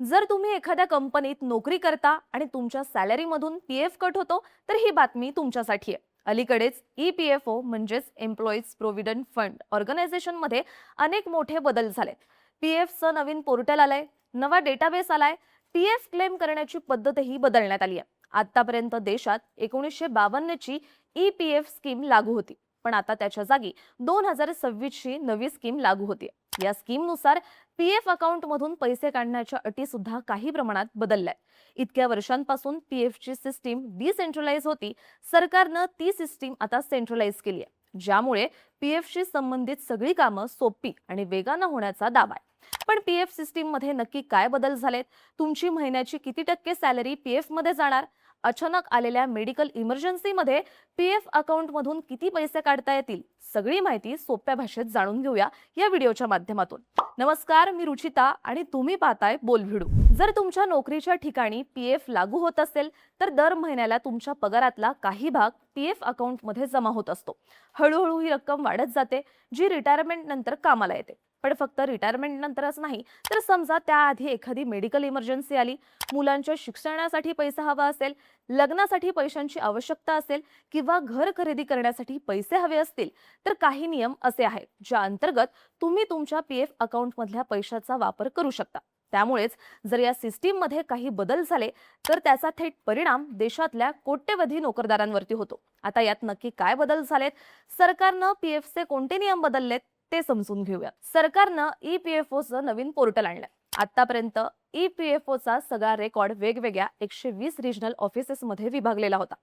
जर तुम्ही एखाद्या कंपनीत नोकरी करता आणि तुमच्या सॅलरीमधून पीएफ कट होतो, तर ही बातमी तुमच्यासाठी आहे. अलीकडेच ईपीएफओ म्हणजेच एम्प्लॉईज प्रोव्हिडंट फंड ऑर्गनायझेशनमध्ये अनेक मोठे बदल झाले. पीएफचं नवीन पोर्टल आलंय, नवा डेटाबेस आलाय, पीएफ क्लेम करण्याची पद्धतही बदलण्यात आली आहे. आतापर्यंत देशात 1952 ची ईपीएफ स्कीम लागू होती, पण आता त्याच्या जागी 2026 ची नवी स्कीम लागू होती. या स्कीमनुसार पीएफ अकाउंट मधून पैसे काढण्याच्या अटी सुद्धा काही प्रमाणात बदलल्या. इतक्या वर्षांपासून पीएफ ची सिस्टीम डिसेंट्रलाइज होती. सरकारनं ती सिस्टीम आता सेंट्रलाइज केली आहे, ज्यामुळे पीएफ शी संबंधित सगळी कामं सोपी आणि वेगानं होण्याचा दावा आहे. पण पीएफ सिस्टीम मध्ये नक्की काय बदल झालेत? तुमची महिन्याची किती टक्के सॅलरी पीएफ मध्ये जाणार? अचानक आलेल्या मेडिकल इमर्जन्सी मध्ये पीएफ अकाउंट मधून किती पैसे काढता येतील? सगळी माहिती सोप्या भाषेत जाणून घेऊया या व्हिडिओच्या माध्यमातून. नमस्कार, मी रुचिता आणि तुम्ही पाहताय बोल व्हिडिओ. जर तुमच्या नोकरीच्या ठिकाणी पीएफ लागू होत असेल, तर दर महिन्याला तुमच्या पगारातला काही भाग पीएफ अकाउंट मध्ये जमा होत असतो. हळूहळू ही रक्कम वाढत जाते, जी रिटायरमेंट नंतर कामाला येते. पण फक्त रिटायरमेंट नंतरच नाही, तर समजा त्याआधी एखादी मेडिकल इमर्जन्सी आली, मुलांच्या शिक्षणासाठी पैसा हवा असेल, लग्नासाठी पैशांची आवश्यकता असेल किंवा घर खरेदी करण्यासाठी पैसे हवे असतील, तर काही नियम असे आहेत ज्या अंतर्गत तुम्ही तुमच्या पीएफ अकाउंट मधल्या पैशाचा वापर करू शकता. त्यामुळेच जर या सिस्टीम मध्ये काही बदल झाले, तर त्याचा थेट परिणाम देशातल्या कोट्यवधी नोकरदारांवरती होतो. आता यात नक्की काय बदल झालेत, सरकारनं पीएफचे कोणते नियम बदललेत ते समजून घेऊया. सरकारनं ईपीएफओचं नवीन पोर्टल आणलंय. आतापर्यंत ईपीएफओचा सगळा रेकॉर्ड वेगवेगळ्या 120 रिजनल ऑफिसेसमध्ये विभागलेला होता.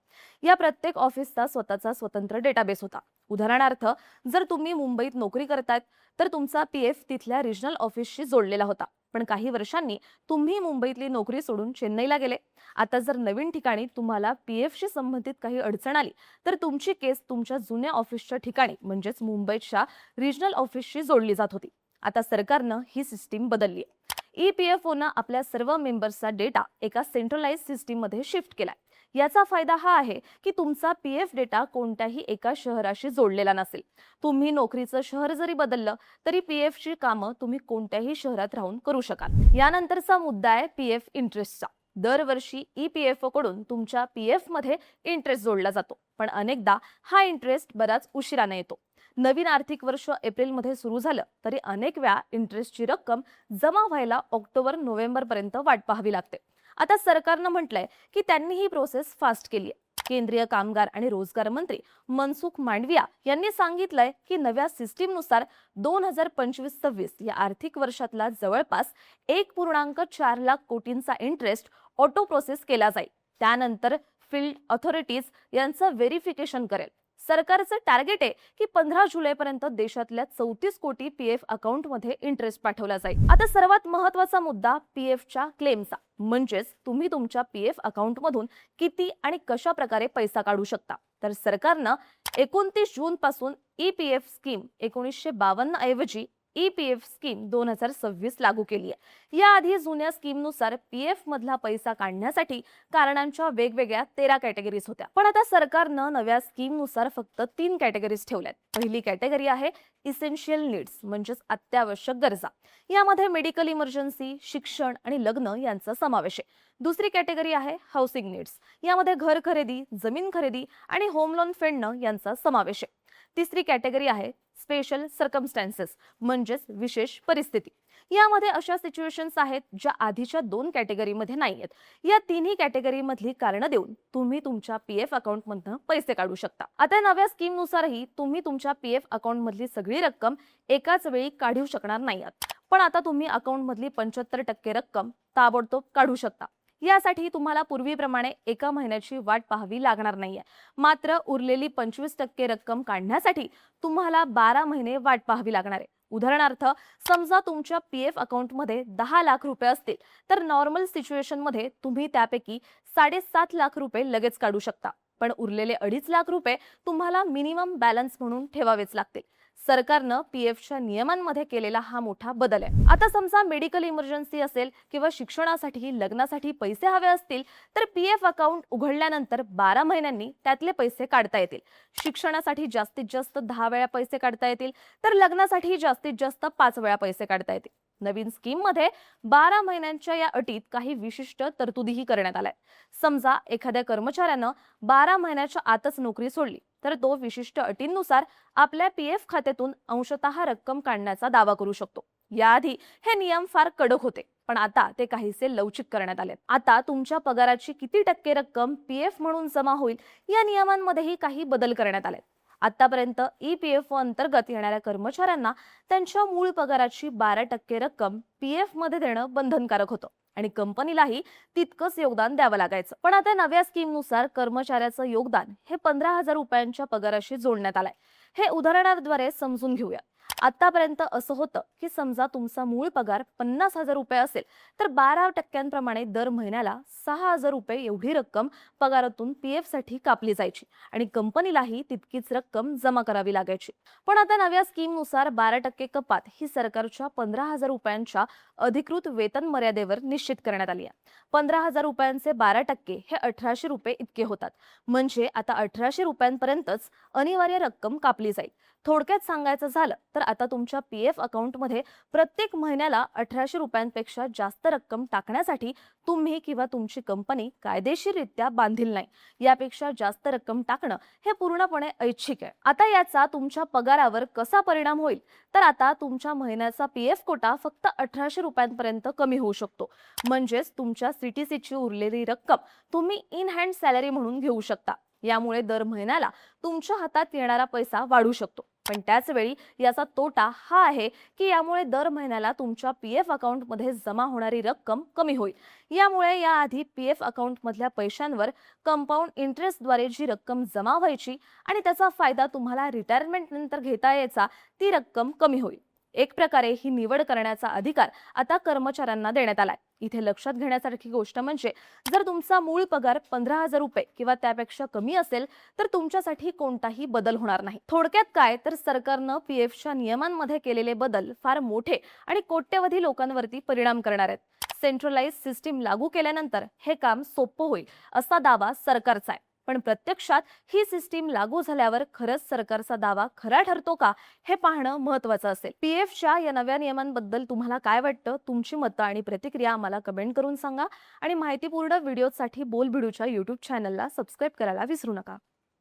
या प्रत्येक ऑफिसचा स्वतःचा स्वतंत्र डेटाबेस होता. उदाहरणार्थ, जर तुम्ही मुंबईत नोकरी करतायत, तर तुमचा पीएफ तिथल्या रिजनल ऑफिसशी जोडलेला होता. पण काही वर्षांनी तुम्ही मुंबईतली नोकरी सोडून चेन्नईला गेले. आता जर नवीन ठिकाणी तुम्हाला पीएफशी संबंधित काही अडचण आली, तर तुमची केस तुमच्या जुन्या ऑफिसच्या ठिकाणी म्हणजेच मुंबईच्या रिजनल ऑफिसशी जोडली जात होती. आता सरकारनं ही सिस्टीम बदलली आहे. ईपीएफओनं आपल्या सर्व मेंबर्सचा डेटा एका सेंट्रलाइज सिस्टीम मध्ये शिफ्ट केलाय. याचा फायदा हा आहे की तुमचा पीएफ डेटा कोणत्याही एका शहराशी जोडलेला नसेल. तुम्ही नोकरीचं शहर जरी बदललं, तरी पीएफची कामं तुम्ही कोणत्याही शहरात राहून करू शकाल. यानंतरचा मुद्दा आहे पीएफ इंटरेस्टचा. दरवर्षी ईपीएफओ कडून तुमच्या पीएफ मध्ये इंटरेस्ट जोडला जातो, पण अनेकदा हा इंटरेस्ट बराच उशिराने येतो. नवीन आर्थिक वर्ष एप्रिलमध्ये सुरू झालं तरी अनेक वेळा इंटरेस्टची रक्कम जमा व्हायला ऑक्टोबर-नोव्हेंबर पर्यंत वाट पाहावी लागते. आता सरकारनं म्हटलंय की त्यांनी ही प्रोसेस फास्ट केली आहे. केंद्रीय कामगार आणि रोजगार मंत्री मनसुख मांडविया यांनी सांगितलंय की नव्या सिस्टीमनुसार 2025-26 या आर्थिक वर्षातला जवळपास 1.4 लाख कोटींचा इंटरेस्ट ऑटो प्रोसेस केला जाईल. त्यानंतर फील्ड ऑथॉरिटीज यांचं व्हेरिफिकेशन करेल. सरकारचं टार्गेट आहे की 15 जुलैपर्यंत देशातल्या 34 कोटी पीएफ अकाउंट मध्ये इंटरेस्ट पाठवला जाईल. आता सर्वात महत्त्वाचा मुद्दा पीएफच्या क्लेमचा, म्हणजेच तुम्ही तुमच्या पीएफ अकाउंट मधून किती आणि कशा प्रकारे पैसा काढू शकता. तर सरकारनं 29 जून पासून ईपीएफ स्कीम 1952 ऐवजी ईपीएफ स्कीम 2026 लागू केली आहे. याआधी जुन्या स्कीमनुसार पीएफ मधला पैसा काढण्यासाठी कारणांच्या वेगवेगळ्या 13 कॅटेगरीज होत्या. पण आता सरकारनं नव्या स्कीमनुसार फक्त 3 कॅटेगरीज ठेवल्यात. पहिली कॅटेगरी आहे इसेन्शियल नीड्स, म्हणजेच अत्यावश्यक गरजा. यामध्ये मेडिकल इमर्जन्सी, शिक्षण आणि लग्न यांचा समावेश आहे. दुसरी कॅटेगरी आहे हाऊसिंग नीड्स. यामध्ये घर खरेदी, जमीन खरेदी आणि होम लोन फेडणं यांचा समावेश आहे. तिसरी कॅटेगरी आहे स्पेशल सर्कमस्टॅन्सेस, म्हणजेच विशेष परिस्थिती. यामध्ये अशा सिच्युएशन्स आहेत ज्या आधीच्या 2 कॅटेगरीमध्ये नाहीयेत. या तिन्ही कॅटेगरीमधली कारणं देऊन तुम्ही तुमच्या पीएफ अकाउंट मधनं पैसे काढू शकता. आता नव्या स्कीमनुसारही तुम्ही तुमच्या पीएफ अकाउंट मधली सगळी रक्कम एकाच वेळी काढू शकणार नाही आहात. पण आता तुम्ही अकाउंट मधली 75% रक्कम ताबडतोब काढू शकता. यासाठी तुम्हाला पूर्वीप्रमाणे एका महिन्याची वाट पाहावी लागणार नाहीये. मात्र उरलेली 25% रक्कम काढण्यासाठी तुम्हाला 12 महिने वाट पाहावी लागणार आहे. उदाहरणार्थ, समजा तुमच्या पीएफ अकाउंट मध्ये 10 लाख रुपये असतील, तर नॉर्मल सिच्युएशन मध्ये तुम्ही त्यापैकी 7.5 लाख रुपये लगेच काढू शकता. पण उरलेले 2.5 लाख रुपये तुम्हाला मिनिमम बॅलन्स म्हणून ठेवावेच लागतील. सरकारनं पीएफच्या नियमांमध्ये केलेला हा मोठा बदल आहे. आता समजा मेडिकल इमर्जन्सी असेल किंवा शिक्षणासाठी, लग्नासाठी पैसे हवे असतील, तर पीएफ अकाउंट उघडल्यानंतर 12 महिन्यांनी त्यातले पैसे काढता येतील. शिक्षणासाठी जास्तीत जास्त 10 वेळा पैसे काढता येतील, तर लग्नासाठी जास्तीत जास्त 5 वेळा पैसे काढता येतील. नवीन स्कीममध्ये 12 महिन्यांच्या या अटीत काही विशिष्ट तरतुदीही करण्यात आल्या. समजा एखाद्या कर्मचाऱ्यानं 12 महिन्याच्या आतच नोकरी सोडली तर तो विशिष्ट अटींनुसार आपल्या पीएफ खात्यातून अंशतः रक्कम काढण्याचा दावा करू शकतो. याआधी हे नियम फार कडक होते, पण आता ते काहीसे लवचिक करण्यात आले. आता तुमच्या पगाराची किती टक्के रक्कम पीएफ म्हणून जमा होईल या नियमांमध्येही काही बदल करण्यात आले. आतापर्यंत ईपीएफओ अंतर्गत येणाऱ्या कर्मचाऱ्यांना त्यांच्या मूळ पगाराची 12% रक्कम पीएफ मध्ये देणं बंधनकारक होतं आणि कंपनीलाही तितकंच योगदान द्यावं लागायचं. पण आता नव्या स्कीमनुसार कर्मचाऱ्याचं योगदान हे 15,000 रुपयांच्या पगाराशी जोडण्यात आलंय. हे उदाहरणाद्वारे समजून घेऊया. आतापर्यंत असं होतं की समजा तुमचा मूळ पगार 50,000 रुपये असेल तर 12% दर महिन्याला 6,000 रुपये एवढी रक्कम पगारातून पीएफ साठी कापली जायची आणि कंपनीलाही तितकीच रक्कम जमा करावी लागायची. पण आता नव्या स्कीमनुसार 12% कपात ही सरकारच्या 15,000 रुपयांच्या अधिकृत वेतन मर्यादेवर निश्चित करण्यात आली आहे. 15,000 रुपयांचे 12% हे 1,800 रुपये इतके होतात. म्हणजे आता 1,800 रुपयांपर्यंतच अनिवार्य रक्कम कापली जाईल. थोडक्यात सांगायचं झालं तर आता तुमच्या पीएफ अकाउंटमध्ये प्रत्येक महिन्याला 1,800 रुपयांपेक्षा जास्त रक्कम टाकण्यासाठी तुम्ही किंवा तुमची कंपनी कायदेशीररित्या बांधील नाही. यापेक्षा जास्त रक्कम टाकणं हे पूर्णपणे ऐच्छिक आहे. आता याचा तुमच्या पगारावर कसा परिणाम होईल तर आता तुमच्या महिन्याचा पीएफ कोटा फक्त 1,800 रुपयांपर्यंत कमी होऊ शकतो. म्हणजेच तुमच्या सीटीसीची उरलेली रक्कम तुम्ही इन हँड सॅलरी म्हणून घेऊ शकता. यामुळे दर महिन्याला तुमच्या हातात येणारा पैसा वाढू शकतो. पण त्याच वेळी याचा तोटा हा आहे की यामुळे दर महिन्याला तुमच्या पीएफ अकाउंटमध्ये जमा होणारी रक्कम कमी होईल. यामुळे याआधी पीएफ अकाउंटमधल्या पैशांवर कंपाऊंड इंटरेस्टद्वारे जी रक्कम जमा व्हायची आणि त्याचा फायदा तुम्हाला रिटायरमेंट नंतर घेता यायचा ती रक्कम कमी होईल. एक प्रकारे ही निवड करण्याचा अधिकार आता कर्मचाऱ्यांना देण्यात आलाय. इथे लक्षात घेण्यासारखी गोष्ट म्हणजे जर तुमचा मूळ पगार 15,000 रुपये किंवा त्यापेक्षा कमी असेल तर तुमच्यासाठी कोणताही बदल होणार नाही. थोडक्यात काय तर सरकारनं पीएफच्या नियमांमध्ये केलेले बदल फार मोठे आणि कोट्यवधी लोकांवरती परिणाम करणार आहेत. सेंट्रलाइज सिस्टीम लागू केल्यानंतर हे काम सोपं होईल असा दावा सरकारचा आहे. पण प्रत्यक्षात ही सिस्टीम लागू झाल्यावर खरंच सरकारचा दावा खरा ठरतो का हे पाहणं महत्त्वाचं असेल. पीएफच्या या नव्या नियमांबद्दल तुम्हाला काय वाटतं? तुमची मतं आणि प्रतिक्रिया आम्हाला कमेंट करून सांगा आणि माहितीपूर्ण व्हिडिओसाठी बोलबिडूच्या YouTube चॅनलला सबस्क्राईब करायला विसरू नका.